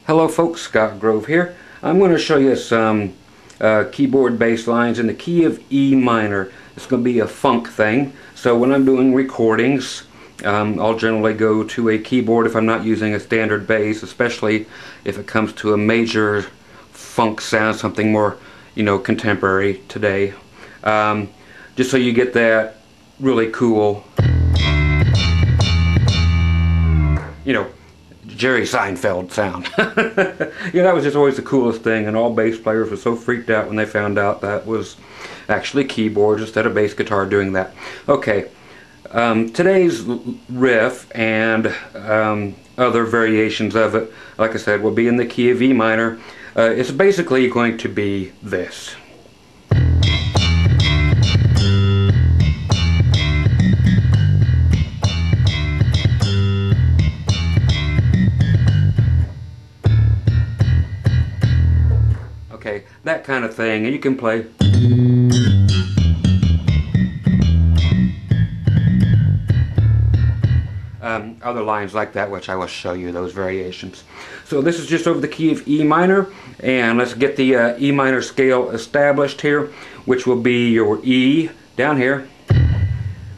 Hello folks, Scott Grove here. I'm going to show you some keyboard bass lines in the key of E minor. It's going to be a funk thing. So when I'm doing recordings, I'll generally go to a keyboard if I'm not using a standard bass, especially if it comes to a major funk sound, something more, contemporary today. Just so you get that really cool, Jerry Seinfeld sound. That was just always the coolest thing, and all bass players were so freaked out when they found out that was actually keyboards instead of bass guitar doing that. Okay, today's riff and other variations of it, like I said, will be in the key of E minor. It's basically going to be this. Okay, that kind of thing, and you can play other lines like that, which I will show you those variations. So this is just over the key of E minor, and let's get the E minor scale established here, which will be your E down here.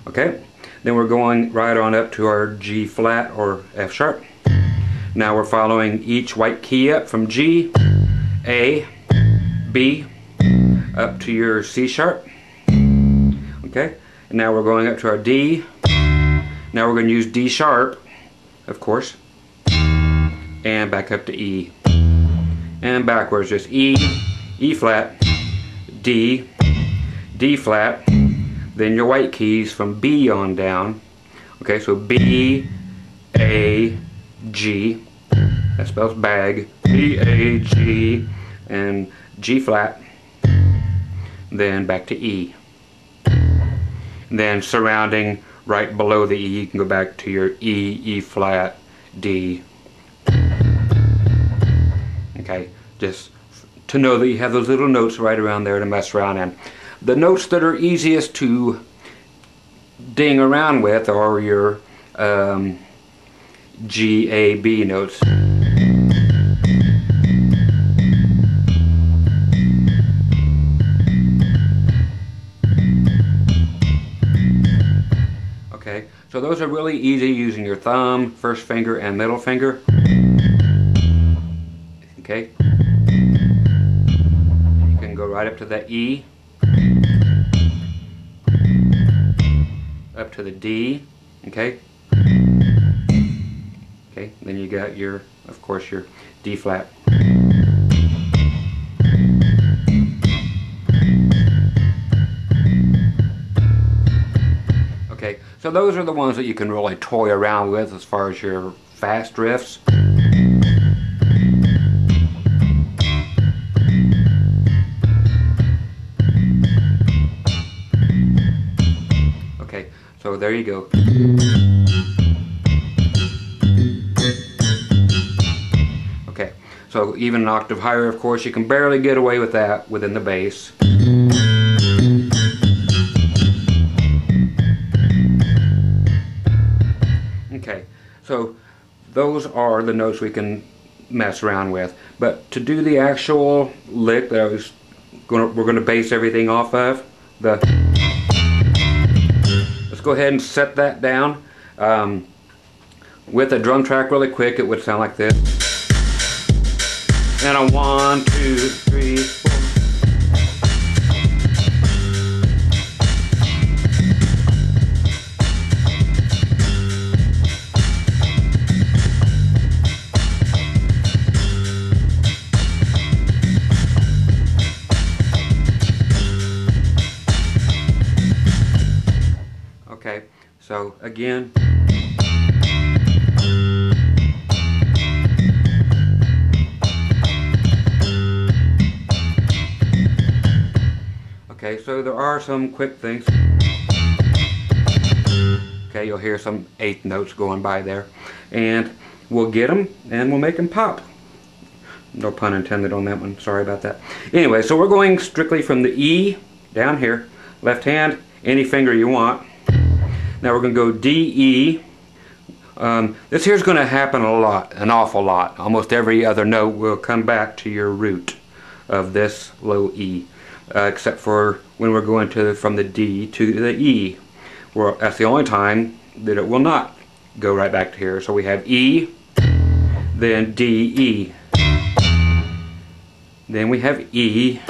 Okay, then we're going right on up to our G flat or F sharp. Now we're following each white key up from G, A, B, up to your C sharp. Okay, and now we're going up to our D. Now we're going to use D sharp, of course, and back up to E, and backwards, just E, E flat, D, D flat, then your white keys from B on down. Okay, so B, A, G, that spells bag, B, A, G, and G flat, then back to E. And then surrounding right below the E, you can go back to your E, E flat, D. Okay, just to know that you have those little notes right around there to mess around in. The notes that are easiest to ding around with are your G, A, B notes. Okay, so those are really easy using your thumb, first finger, and middle finger. Okay, you can go right up to the E, up to the D. Okay, okay, then you got your, of course, your D flat. Okay, so those are the ones that you can really toy around with as far as your fast riffs. Okay, so there you go. Okay, so even an octave higher, of course, you can barely get away with that within the bass. Okay, so those are the notes we can mess around with. But to do the actual lick that we're going to base everything off of, let's go ahead and set that down. With a drum track really quick, it would sound like this. And a 1, 2, 3, 4. Okay, so again. Okay, so there are some quick things. Okay, you'll hear some eighth notes going by there. And we'll get them and we'll make them pop. No pun intended on that one, sorry about that. Anyway, so we're going strictly from the E down here, left hand, any finger you want. Now we're going to go D, E, This here's going to happen a lot, an awful lot. Almost every other note will come back to your root of this low E, except for when we're going from the D to the E. Well, that's the only time that it will not go right back to here. So we have E, then D, E. Then we have E.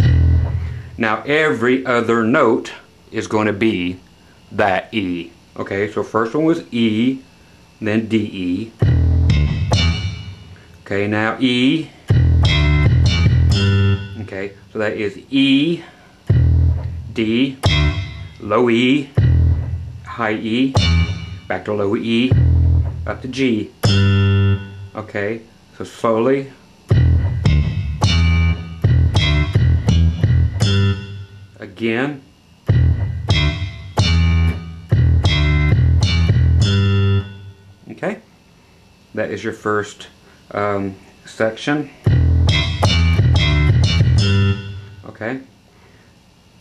Now every other note is going to be that E. Okay, so first one was E, then D, E. Okay, now E. Okay, so that is E, D, low E, high E, back to low E, up to G. Okay, so slowly. Again. Okay, that is your first section. Okay,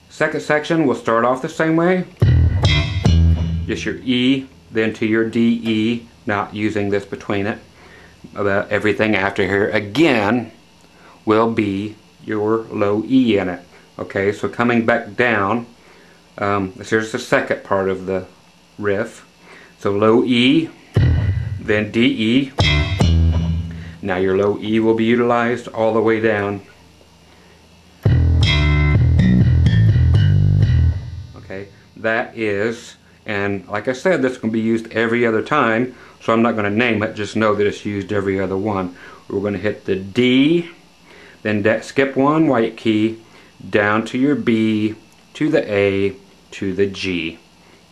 second section will start off the same way. Just your E, then to your D, E, not using this between it. Everything after here again will be your low E in it. Okay, so coming back down, here's the second part of the riff. So low E, then D, E. Now your low E will be utilized all the way down. Okay, that is, and like I said, this can be used every other time, so I'm not going to name it, just know that it's used every other one. We're going to hit the D, then skip one white key, down to your B, to the A, to the G,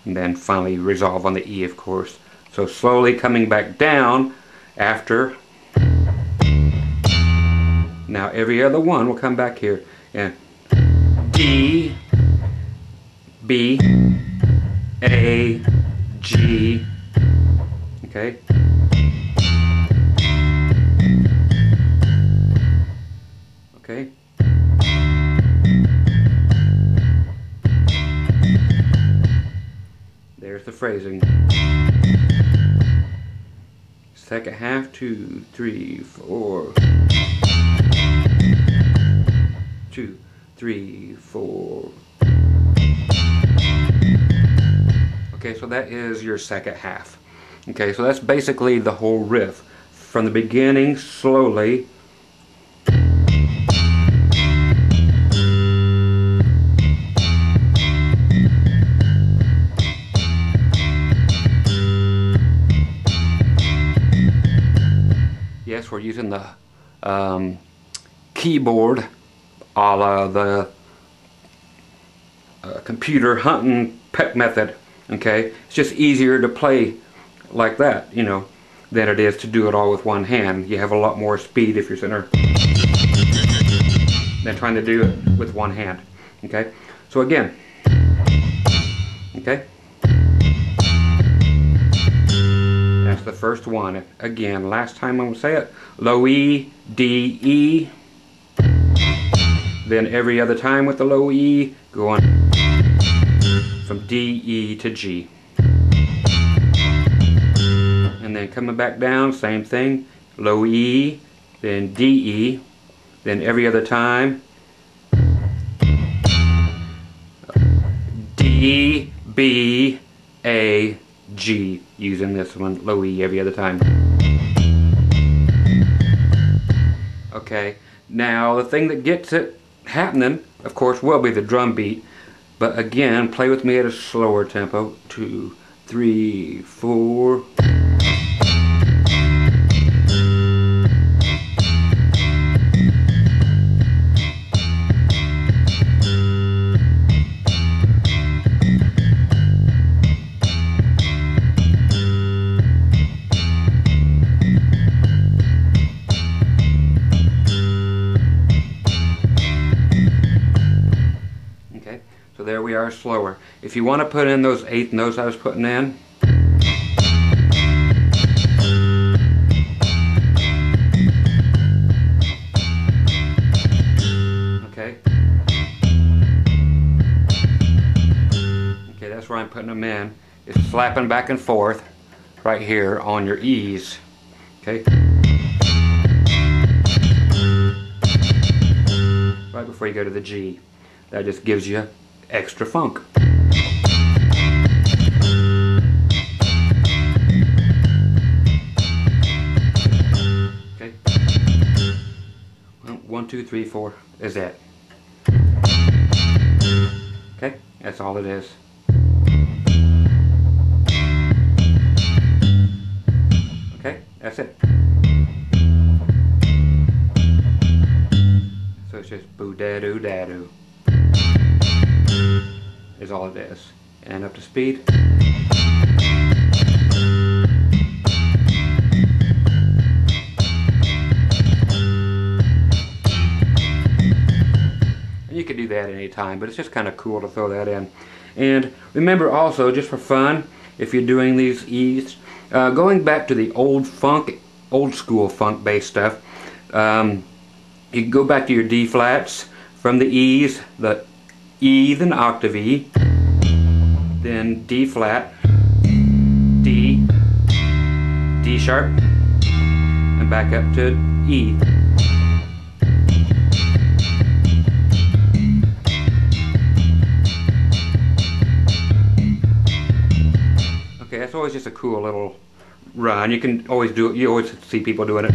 and then finally resolve on the E, of course. So slowly coming back down after. Now every other one will come back here, and D, B, A, G. Okay. Okay. There's the phrasing. Second half, 2, 3, 4. 2, 3, 4. Okay, so that is your second half. Okay, so that's basically the whole riff. From the beginning, slowly. Yes, we're using the keyboard a la the computer hunting peck method. Okay, it's just easier to play like that, you know, than it is to do it all with one hand. You have a lot more speed if you're sitting there than trying to do it with one hand. Okay, so again, okay, that's the first one. Again, last time I'm going to say it, low E, D, E, then every other time with the low E, going from D, E to G. And then coming back down, same thing, low E, then D, E, then every other time, D, B, A, G, using this one, low E every other time. Okay, now the thing that gets it happening, of course, will be the drum beat. But again, play with me at a slower tempo. 2, 3, 4. So there we are, slower. If you want to put in those eighth notes I was putting in, okay, that's where I'm putting them in. It's slapping back and forth. right here on your E's. Okay? Right before you go to the G. That just gives you extra funk. Okay? Well, 1, 2, 3, 4 is it. Okay? That's all it is. Okay? That's it. So it's just boo-da-doo-da-doo is all it is. And up to speed. And you could do that anytime, but it's just kind of cool to throw that in. And remember also, just for fun, if you're doing these E's, going back to the old school funk bass stuff, you can go back to your D flats from the E's, the E, then octave E, then D flat, D, D sharp, and back up to E. Okay, that's always just a cool little run. You can always do it, you always see people doing it.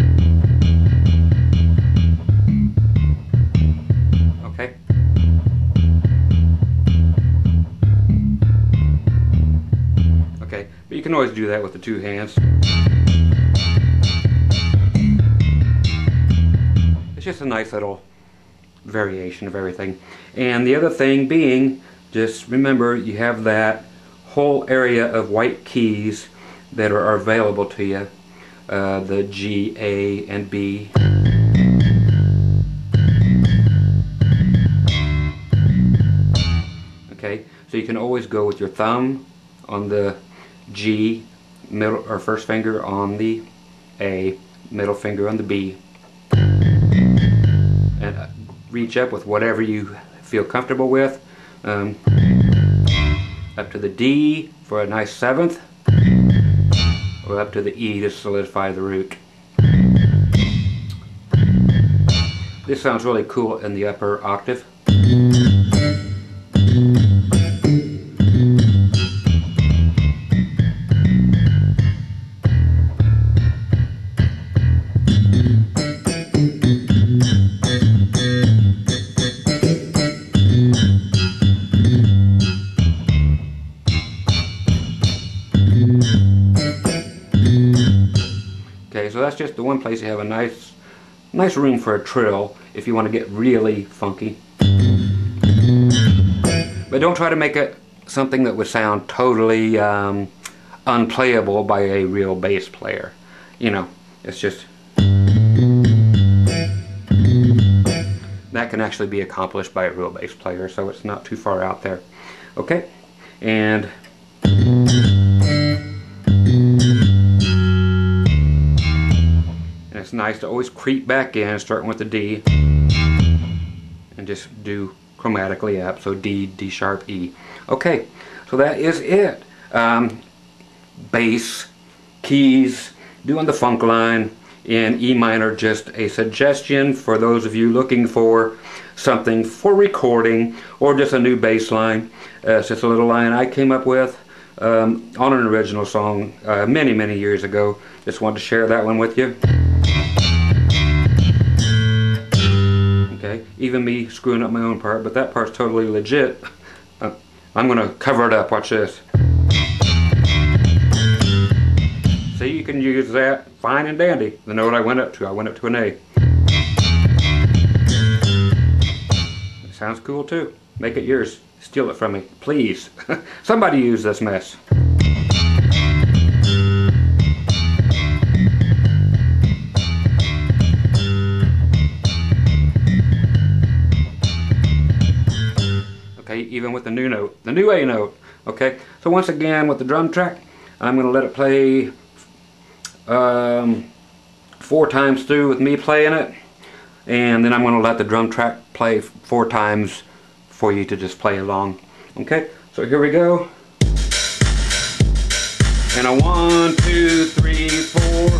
Okay. Okay, but you can always do that with the two hands. It's just a nice little variation of everything. And the other thing being, just remember you have that whole area of white keys that are available to you. The G, A, and B. Okay, so you can always go with your thumb on the G, middle or first finger on the A, middle finger on the B, and reach up with whatever you feel comfortable with, up to the D for a nice seventh, or up to the E to solidify the root. This sounds really cool in the upper octave. Okay, so that's just the one place you have a nice room for a trill if you want to get really funky. But don't try to make it something that would sound totally unplayable by a real bass player. You know, it's just... that can actually be accomplished by a real bass player, so it's not too far out there. Okay, and... it's nice to always creep back in, starting with the D, and just do chromatically up. So D, D sharp, E. Okay, so that is it. Bass, keys, doing the funk line in E minor. Just a suggestion for those of you looking for something for recording or just a new bass line. It's just a little line I came up with on an original song many years ago. Just wanted to share that one with you. Okay, even me screwing up my own part, but that part's totally legit. I'm gonna cover it up. Watch this. See, you can use that fine and dandy. The note I went up to an A. It sounds cool too. Make it yours. Steal it from me, please. Somebody use this mess. Okay, even with the new note, the new A note. Okay, so once again with the drum track, I'm going to let it play 4 times through with me playing it, and then I'm going to let the drum track play 4 times for you to just play along. Okay, so here we go. and a 1, 2, 3, 4.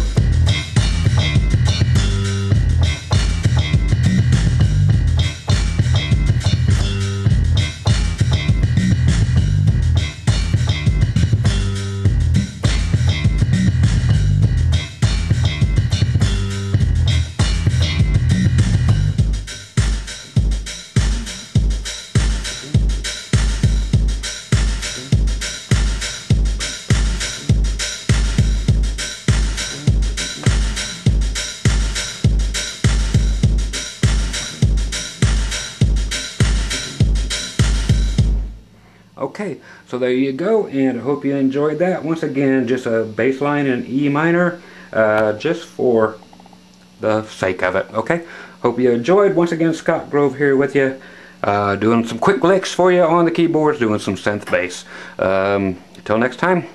Okay, so there you go, and I hope you enjoyed that. Once again, just a bass line in E minor, just for the sake of it, okay? Hope you enjoyed. Once again, Scott Grove here with you, doing some quick licks for you on the keyboards, doing some synth bass. Until next time,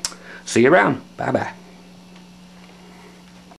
see you around. Bye-bye.